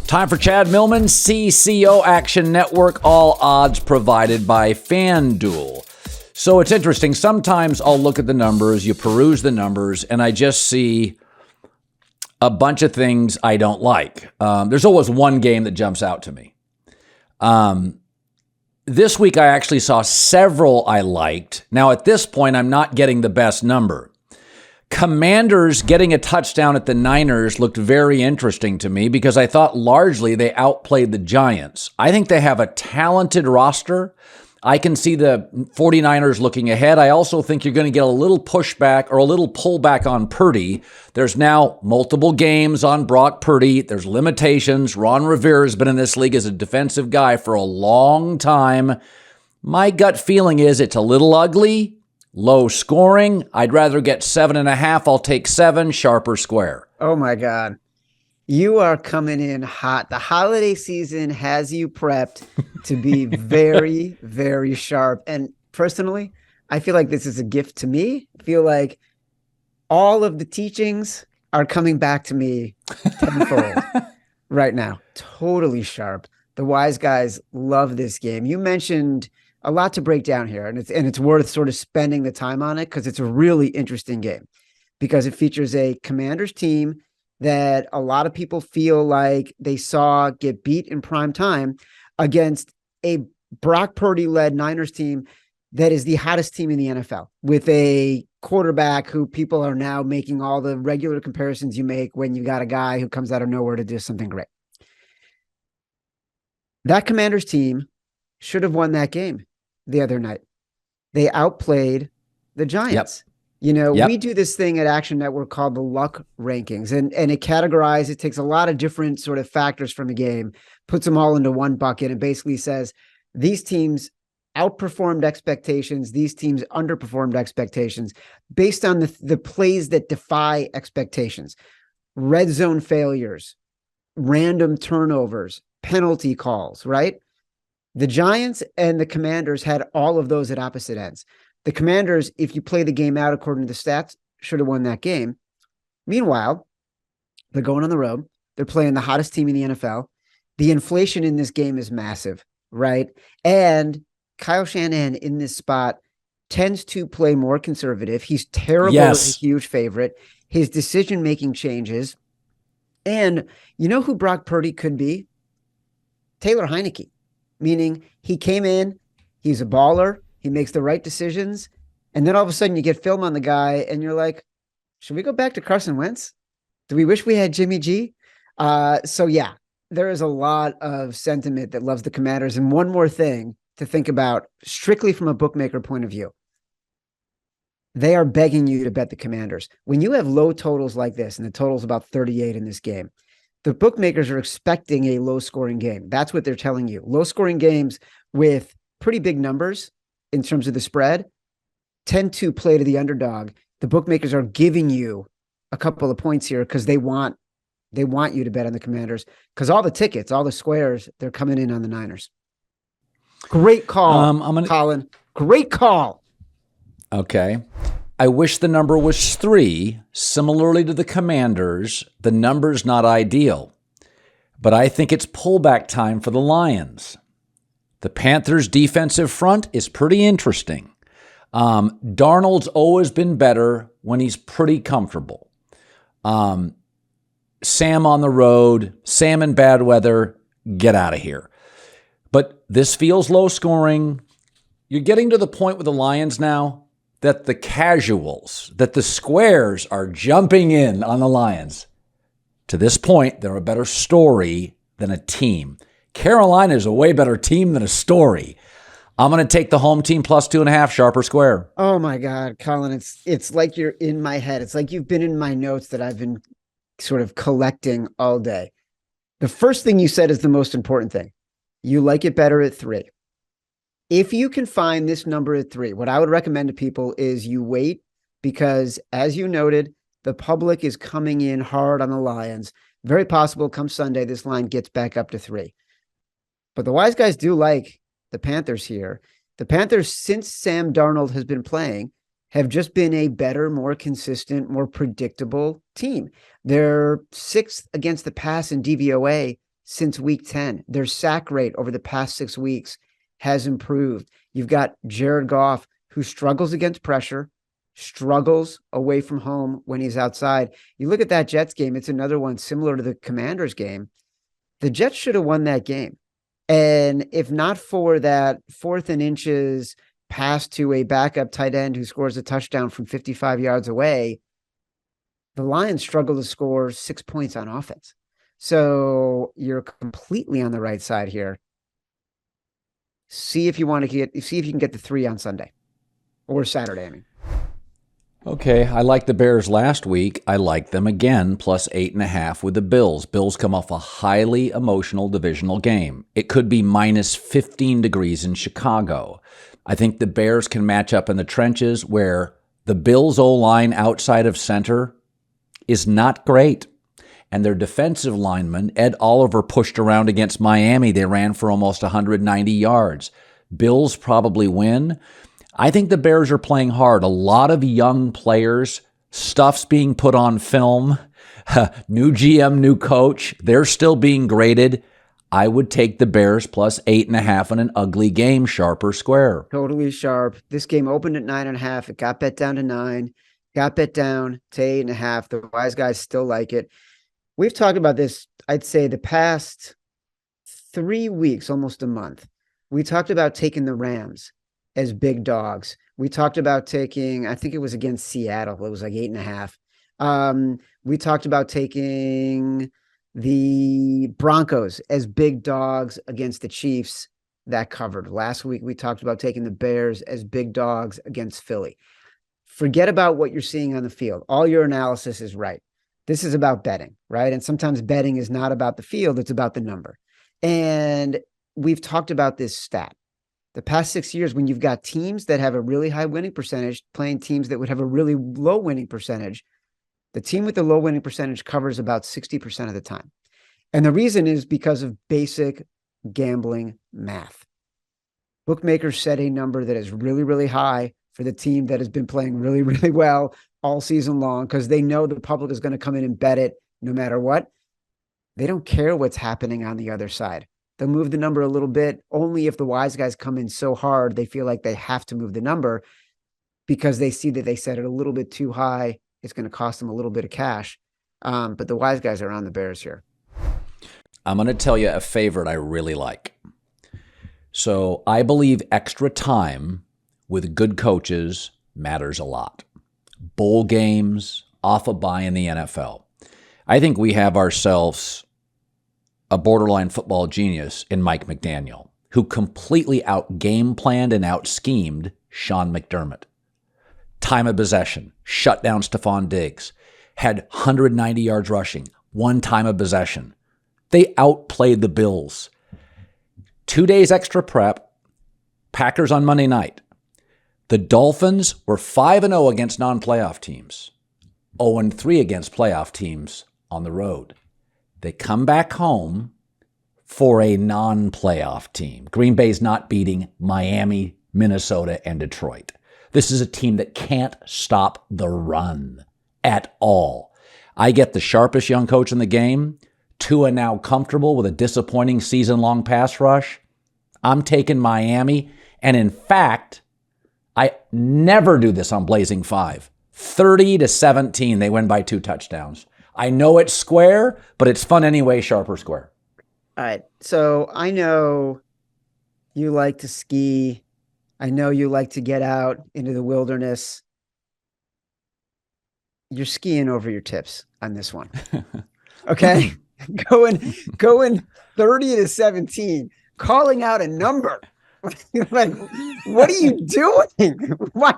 Time for Chad Millman, CCO Action Network, all odds provided by FanDuel. So it's interesting. Sometimes I'll look at the numbers, you peruse the numbers, and I just see a bunch of things I don't like. There's always one game that jumps out to me. This week I actually saw several I liked. Now at this point, I'm not getting the best number. Commanders getting a touchdown at the Niners looked very interesting to me because I thought largely they outplayed the Giants. I think they have a talented roster. I can see the 49ers looking ahead. I also think you're going to get a little pushback or a little pullback on Purdy. There's now multiple games on Brock Purdy. There's limitations. Ron Rivera has been in this league as a defensive guy for a long time. My gut feeling is it's a little ugly. Low scoring. I'd rather get 7.5. I'll take 7, sharp or square. Oh, my God. You are coming in hot. The holiday season has you prepped to be very, very sharp. And personally, I feel like this is a gift to me. I feel like all of the teachings are coming back to me tenfold right now. Totally sharp. The wise guys love this game. You mentioned a lot to break down here, and it's worth sort of spending the time on it because it's a really interesting game because it features a Commanders team that a lot of people feel like they saw get beat in prime time against a Brock Purdy-led Niners team that is the hottest team in the NFL with a quarterback who people are now making all the regular comparisons you make when you got a guy who comes out of nowhere to do something great. That Commanders team should have won that game the other night. They outplayed the Giants. Yep. We do this thing at Action Network called the luck rankings, and it categorizes, it takes a lot of different sort of factors from a game, puts them all into one bucket, and basically says these teams outperformed expectations, these teams underperformed expectations based on the plays that defy expectations. Red zone failures, random turnovers, penalty calls, right? The Giants and the Commanders had all of those at opposite ends. The Commanders, if you play the game out according to the stats, should have won that game. Meanwhile, they're going on the road. They're playing the hottest team in the NFL. The inflation in this game is massive, right? And Kyle Shanahan in this spot tends to play more conservative. He's terrible as a huge favorite. His decision-making changes. And you know who Brock Purdy could be? Taylor Heineke. Meaning he came in, he's a baller, he makes the right decisions, and then all of a sudden you get film on the guy and you're like, should we go back to Carson Wentz? Do we wish we had Jimmy G? So yeah, there is a lot of sentiment that loves the Commanders. And one more thing to think about, strictly from a bookmaker point of view. They are begging you to bet the Commanders. When you have low totals like this, and the total's about 38 in this game, the bookmakers are expecting a low-scoring game. That's what they're telling you. Low-scoring games with pretty big numbers in terms of the spread tend to play to the underdog. The bookmakers are giving you a couple of points here because they want you to bet on the Commanders because all the tickets, all the squares, they're coming in on the Niners. Great call, Colin. Great call. Okay. I wish the number was 3. Similarly to the Commanders, the number's not ideal. But I think it's pullback time for the Lions. The Panthers' defensive front is pretty interesting. Darnold's always been better when he's pretty comfortable. Sam on the road, Sam in bad weather, get out of here. But this feels low scoring. You're getting to the point with the Lions now that the casuals, that the squares are jumping in on the Lions. To this point, they're a better story than a team. Carolina is a way better team than a story. I'm going to take the home team plus 2.5, sharp or square. Oh my God, Colin, it's like you're in my head. It's like you've been in my notes that I've been sort of collecting all day. The first thing you said is the most important thing. You like it better at 3. If you can find this number at 3, what I would recommend to people is you wait because, as you noted, the public is coming in hard on the Lions. Very possible come Sunday, this line gets back up to 3. But the wise guys do like the Panthers here. The Panthers, since Sam Darnold has been playing, have just been a better, more consistent, more predictable team. They're 6th against the pass in DVOA since week 10. Their sack rate over the past 6 weeks has improved. You've got Jared Goff, who struggles against pressure, struggles away from home when he's outside. You look at that Jets game, it's another one similar to the Commanders game. The Jets should have won that game. And if not for that 4th and inches pass to a backup tight end who scores a touchdown from 55 yards away, the Lions struggle to score 6 points on offense. So you're completely on the right side here. See if you can get the 3 on Sunday or Saturday. I mean, okay, I liked the Bears last week. I like them again, plus 8.5 with the Bills. Bills come off a highly emotional divisional game. It could be minus 15 degrees in Chicago. I think the Bears can match up in the trenches where the Bills' O-line outside of center is not great. And their defensive lineman, Ed Oliver, pushed around against Miami. They ran for almost 190 yards. Bills probably win. I think the Bears are playing hard. A lot of young players. Stuff's being put on film. New GM, new coach. They're still being graded. I would take the Bears plus 8.5 in an ugly game, sharp or square. Totally sharp. This game opened at 9.5. It got bet down to 9. Got bet down to 8.5. The wise guys still like it. We've talked about this, I'd say, the past 3 weeks, almost a month. We talked about taking the Rams as big dogs. We talked about taking, I think it was against Seattle. It was like 8.5. We talked about taking the Broncos as big dogs against the Chiefs. That covered. Last week, we talked about taking the Bears as big dogs against Philly. Forget about what you're seeing on the field. All your analysis is right. This is about betting, right? And sometimes betting is not about the field, it's about the number. And we've talked about this stat. The past 6 years, when you've got teams that have a really high winning percentage playing teams that would have a really low winning percentage, the team with the low winning percentage covers about 60% of the time. And the reason is because of basic gambling math. Bookmakers set a number that is really, really high for the team that has been playing really, really well all season long because they know the public is going to come in and bet it no matter what. They don't care what's happening on the other side. They'll move the number a little bit only if the wise guys come in so hard they feel like they have to move the number because they see that they set it a little bit too high. It's going to cost them a little bit of cash. But the wise guys are on the Bears here. I'm going to tell you a favorite I really like. So I believe extra time with good coaches matters a lot. Bowl games, off a bye in the NFL. I think we have ourselves a borderline football genius in Mike McDaniel, who completely out-game planned and out-schemed Sean McDermott. Time of possession, shut down Stephon Diggs, had 190 yards rushing, 1 time of possession. They outplayed the Bills. 2 days extra prep, Packers on Monday night. The Dolphins were 5-0 against non-playoff teams, 0-3 against playoff teams on the road. They come back home for a non-playoff team. Green Bay's not beating Miami, Minnesota, and Detroit. This is a team that can't stop the run at all. I get the sharpest young coach in the game. Tua now comfortable with a disappointing season-long pass rush. I'm taking Miami, and in fact, I never do this on Blazing 5. 30-17, they win by 2 touchdowns. I know it's square, but it's fun anyway, sharp or square. All right. So I know you like to ski. I know you like to get out into the wilderness. You're skiing over your tips on this one. Okay? Going 30-17, calling out a number. Like, what are you doing? Why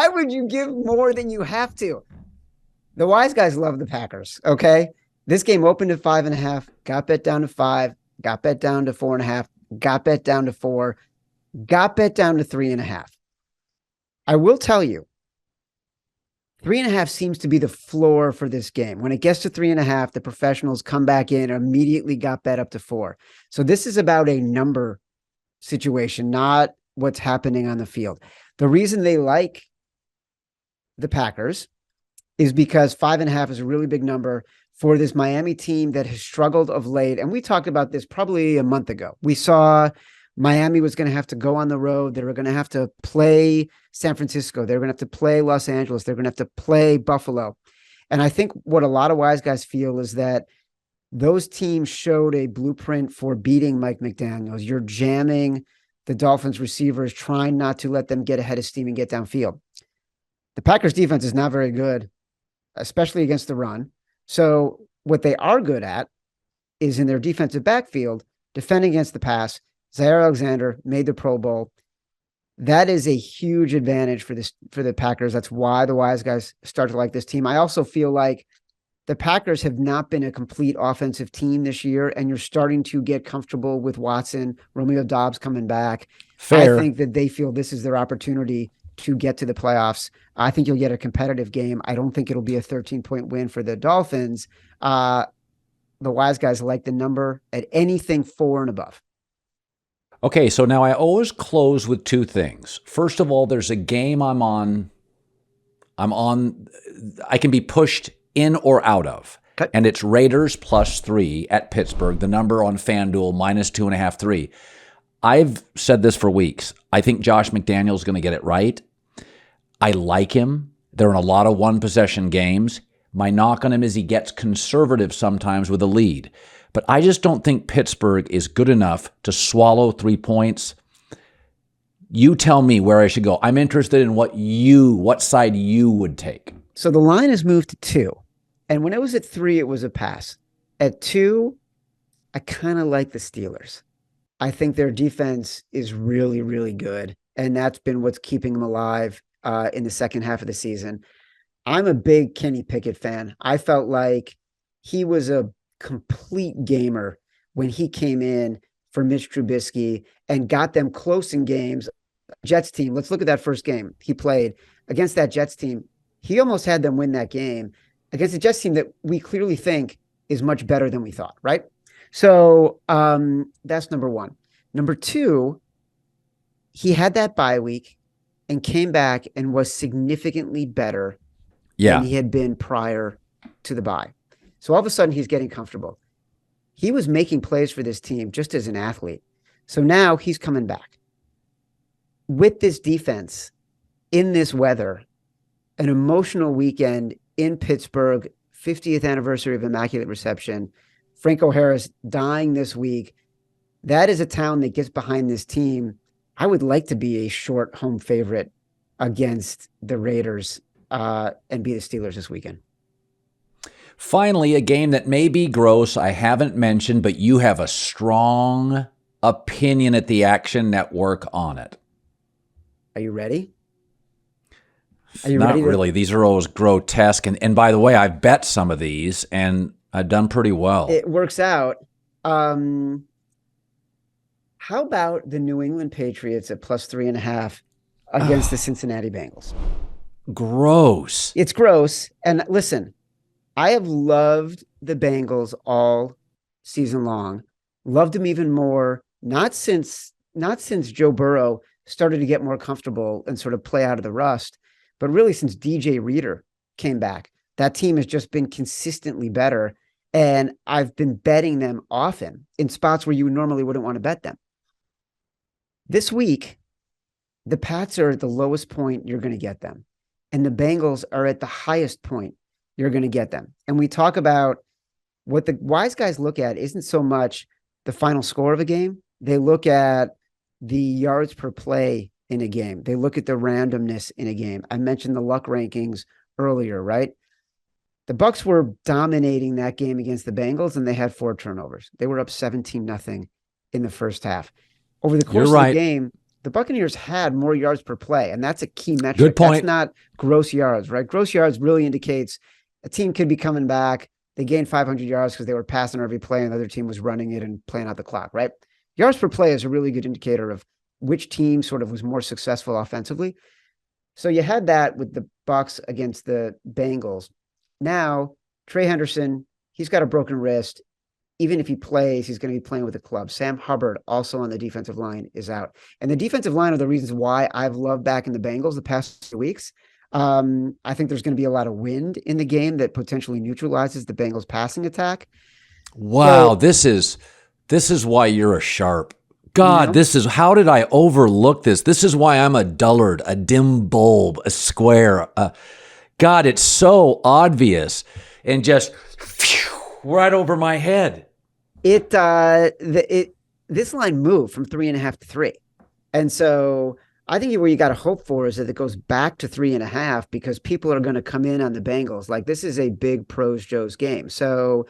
would you give more than you have to? The wise guys love the Packers. Okay. This game opened at 5.5, got bet down to 5, got bet down to 4.5, got bet down to 4, got bet down to 3.5. I will tell you, 3.5 seems to be the floor for this game. When it gets to 3.5, the professionals come back in and immediately got bet up to 4. So this is about a number situation, not what's happening on the field. The reason they like the Packers is because 5.5 is a really big number. for this Miami team that has struggled of late. And we talked about this probably a month ago. We saw Miami was going to have to go on the road. They were going to have to play San Francisco. They were going to have to play Los Angeles. They're going to have to play Buffalo. And I think what a lot of wise guys feel is that those teams showed a blueprint for beating Mike McDaniels. You're jamming the Dolphins receivers, trying not to let them get ahead of steam and get downfield. The Packers defense is not very good, especially against the run. So what they are good at is in their defensive backfield, defending against the pass. Zaire Alexander made the Pro Bowl. That is a huge advantage for the Packers. That's why the wise guys start to like this team. I also feel like the Packers have not been a complete offensive team this year, and you're starting to get comfortable with Watson, Romeo Doubs coming back. Fair. I think that they feel this is their opportunity to get to the playoffs. I think you'll get a competitive game. I don't think it'll be a 13-point win for the Dolphins. The wise guys like the number at anything 4 and above. Okay, so now I always close with two things. First of all, there's a game I'm on, I can be pushed in or out of. Okay. And it's Raiders +3 at Pittsburgh, the number on FanDuel -2.5, 3. I've said this for weeks. I think Josh McDaniels is going to get it right. I like him. They're in a lot of one-possession games. My knock on him is he gets conservative sometimes with a lead. But I just don't think Pittsburgh is good enough to swallow 3 points. You tell me where I should go. I'm interested in what side you would take. So the line has moved to 2. And when it was at 3, it was a pass. At 2, I kind of like the Steelers. I think their defense is really, really good. And that's been what's keeping them alive in the second half of the season. I'm a big Kenny Pickett fan. I felt like he was a complete gamer when he came in for Mitch Trubisky and got them close in games. Jets team, let's look at that first game he played against that Jets team. He almost had them win that game against a Jets team that we clearly think is much better than we thought, right? So that's number 1. Number 2, he had that bye week and came back and was significantly better than he had been prior to the bye. So all of a sudden he's getting comfortable. He was making plays for this team just as an athlete. So now he's coming back. With this defense, in this weather, an emotional weekend in Pittsburgh, 50th anniversary of Immaculate Reception, Franco Harris dying this week. That is a town that gets behind this team. I would like to be a short home favorite against the Raiders and be the Steelers this weekend. Finally, a game that may be gross, I haven't mentioned, but you have a strong opinion at the Action Network on it. Are you ready? Not really. These are always grotesque. And by the way, I've bet some of these, and I've done pretty well. It works out. How about the New England Patriots at +3.5 against the Cincinnati Bengals? Gross. It's gross. And listen, I have loved the Bengals all season long. Loved them even more, not since Joe Burrow started to get more comfortable and sort of play out of the rust, but really since DJ Reader came back. That team has just been consistently better, and I've been betting them often in spots where you normally wouldn't want to bet them. This week, the Pats are at the lowest point you're going to get them, and the Bengals are at the highest point you're going to get them. And we talk about what the wise guys look at isn't so much the final score of a game. They look at the yards per play in a game. They look at the randomness in a game. I mentioned the luck rankings earlier, right? The Bucs were dominating that game against the Bengals, and they had 4 turnovers. They were up 17-0 in the first half. Over the course of the game, the Buccaneers had more yards per play, and that's a key metric. Good point. That's not gross yards, right? Gross yards really indicates a team could be coming back. They gained 500 yards because they were passing every play, and the other team was running it and playing out the clock, right? Yards per play is a really good indicator of which team sort of was more successful offensively. So you had that with the Bucs against the Bengals. Now, Trey Henderson, he's got a broken wrist. Even if he plays, he's going to be playing with a club. Sam Hubbard, also on the defensive line, is out. And the defensive line are the reasons why I've loved back in the Bengals the past 2 weeks. I think there's going to be a lot of wind in the game that potentially neutralizes the Bengals passing attack. Wow, so, this is why you're a sharp. God, you know, this is, how did I overlook this? This is why I'm a dullard, a dim bulb, a square. God, it's so obvious and just right over my head. this line moved from 3.5 to 3. And so I think where you got to hope for is that it goes back to 3.5 because people are going to come in on the Bengals. Like, this is a big pros Joe's game. So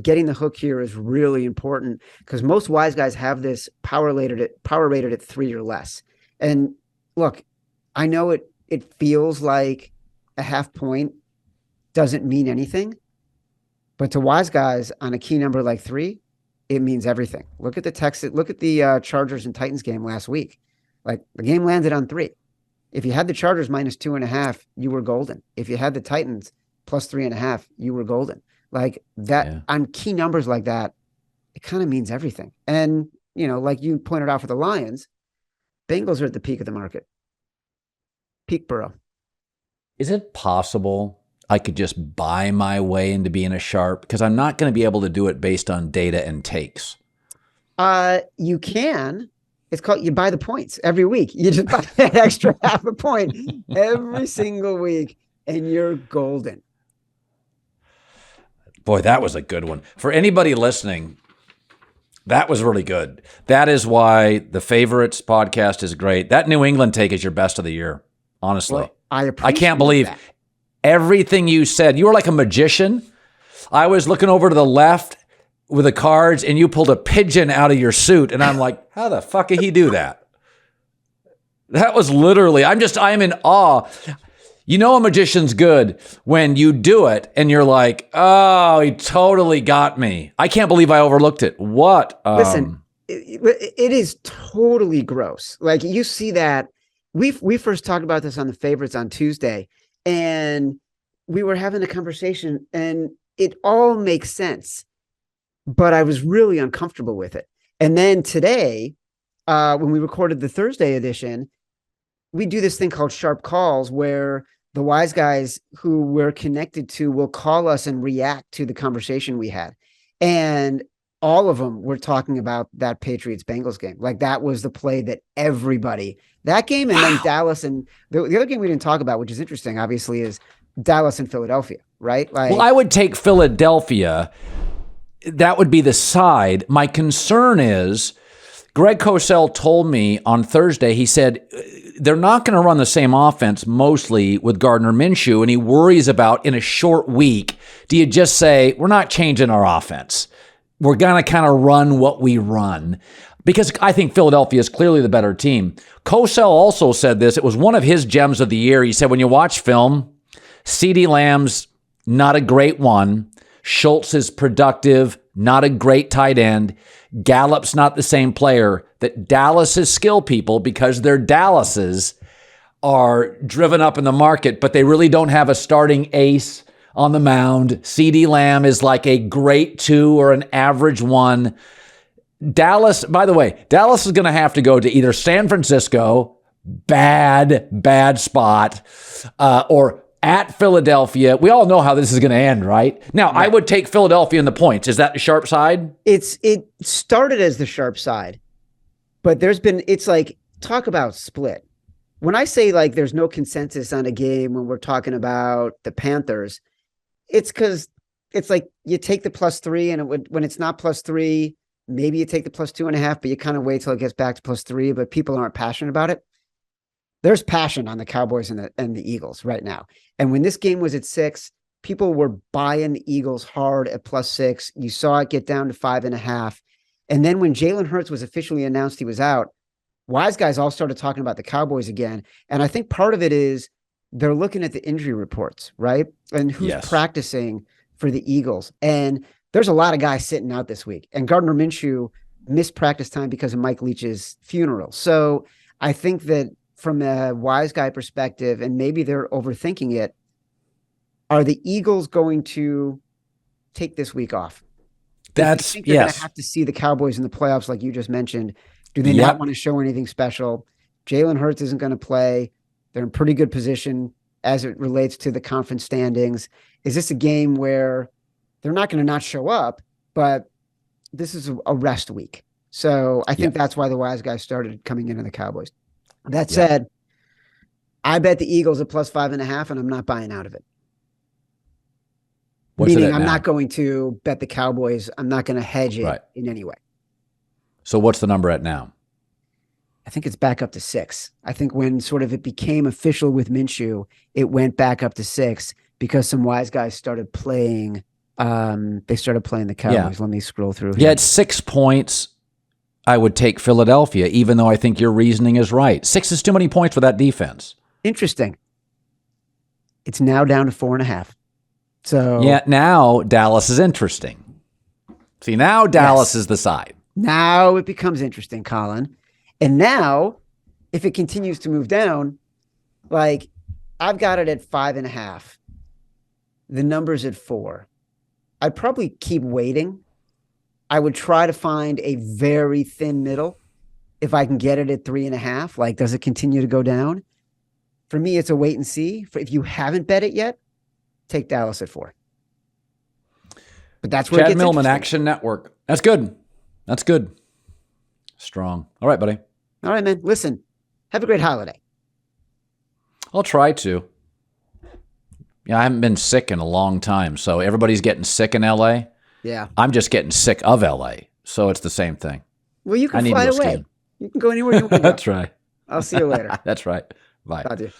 getting the hook here is really important because most wise guys have this power rated at 3 or less. And look, I know it feels like a half point doesn't mean anything, but to wise guys on a key number like 3, it means everything. Look at the Chargers and Titans game last week. Like, the game landed on 3. If you had the Chargers minus 2.5, you were golden. If you had the Titans plus 3.5, you were golden. Like that on key numbers like that, it kind of means everything. And, like you pointed out for the Lions, Bengals are at the peak of the market. Peak Burrow. Is it possible I could just buy my way into being a sharp? Because I'm not going to be able to do it based on data and takes. You can. It's called, you buy the points every week. You just buy that extra half a point every single week, and you're golden. Boy, that was a good one. For anybody listening, that was really good. That is why the Favorites podcast is great. That New England take is your best of the year, honestly. Well, I can't believe that. Everything you said. You were like a magician. I was looking over to the left with the cards, and you pulled a pigeon out of your suit, and I'm like, how the fuck did he do that? That was literally, I'm in awe. You know a magician's good when you do it and you're like, oh, he totally got me. I can't believe I overlooked it. What? Listen, it is totally gross. Like, you see that. We first talked about this on the Favorites on Tuesday, and we were having a conversation, and it all makes sense. But I was really uncomfortable with it. And then today, when we recorded the Thursday edition, we do this thing called Sharp Calls where the wise guys who we're connected to will call us and react to the conversation we had. And all of them were talking about that Patriots-Bengals game. Like, that was the play that that game, and then Dallas, and the other game we didn't talk about, which is interesting, obviously, is Dallas and Philadelphia, right? Like, well, I would take Philadelphia. That would be the side. My concern is, Greg Cosell told me on Thursday, he said, they're not going to run the same offense mostly with Gardner Minshew, and he worries about, in a short week, do you just say, we're not changing our offense? We're going to kind of run what we run. Because I think Philadelphia is clearly the better team. Cosell also said this. It was one of his gems of the year. He said, when you watch film, CeeDee Lamb's not a great one. Schultz is productive, not a great tight end. Gallup's not the same player. That Dallas's skill people, because they're Dallases, are driven up in the market, but they really don't have a starting ace on the mound. CeeDee Lamb is like a great 2 or an average 1. Dallas, by the way, Dallas is going to have to go to either San Francisco, bad spot, or at Philadelphia. We all know how this is going to end, right? Now, I would take Philadelphia in the points. Is that the sharp side? It started as the sharp side, but it's like, talk about split. When I say, like, there's no consensus on a game when we're talking about the Panthers, it's because it's like you take the +3, and when it's not +3, maybe you take the +2.5, but you kind of wait till it gets back to +3, but people aren't passionate about it. There's passion on the Cowboys and the Eagles right now. And when this game was at 6, people were buying the Eagles hard at +6. You saw it get down to 5.5. And then when Jalen Hurts was officially announced he was out, wise guys all started talking about the Cowboys again. And I think part of it is they're looking at the injury reports, right? And who's practicing for the Eagles. And there's a lot of guys sitting out this week. And Gardner Minshew missed practice time because of Mike Leach's funeral. So I think that from a wise guy perspective, and maybe they're overthinking it, are the Eagles going to take this week off? That's, they're going to have to see the Cowboys in the playoffs, like you just mentioned. Do they not want to show anything special? Jalen Hurts isn't going to play. They're in pretty good position as it relates to the conference standings? Is this a game where they're not going to not show up, but this is a rest week? So I think that's why the wise guys started coming into the Cowboys. That said, I bet the Eagles at +5.5, and I'm not buying out of it. What's Meaning it at I'm now? not going to bet the Cowboys. I'm not going to hedge it in any way. So what's the number at now? I think it's back up to 6. I think when sort of it became official with Minshew, it went back up to 6 because some wise guys started playing. They started playing the Cowboys. Let me scroll through here. Yeah, at 6 points, I would take Philadelphia, even though I think your reasoning is right. 6 is too many points for that defense. Interesting. It's now down to 4.5. So yeah, now Dallas is interesting. See, now Dallas is the side. Now it becomes interesting, Colin. And now, if it continues to move down, like I've got it at 5.5. The number's at 4. I'd probably keep waiting. I would try to find a very thin middle. If I can get it at 3.5, like, does it continue to go down? For me, it's a wait and see. If you haven't bet it yet, take Dallas at 4. But that's where Chad it gets Millman, Action Network. That's good. That's good. Strong. All right, buddy. All right, man. Listen, have a great holiday. I'll try to. Yeah, I haven't been sick in a long time, so everybody's getting sick in LA. Yeah. I'm just getting sick of LA, so it's the same thing. Well, you can fly away. You can go anywhere you want to go. That's right. I'll see you later. That's right. Bye. Talk to you.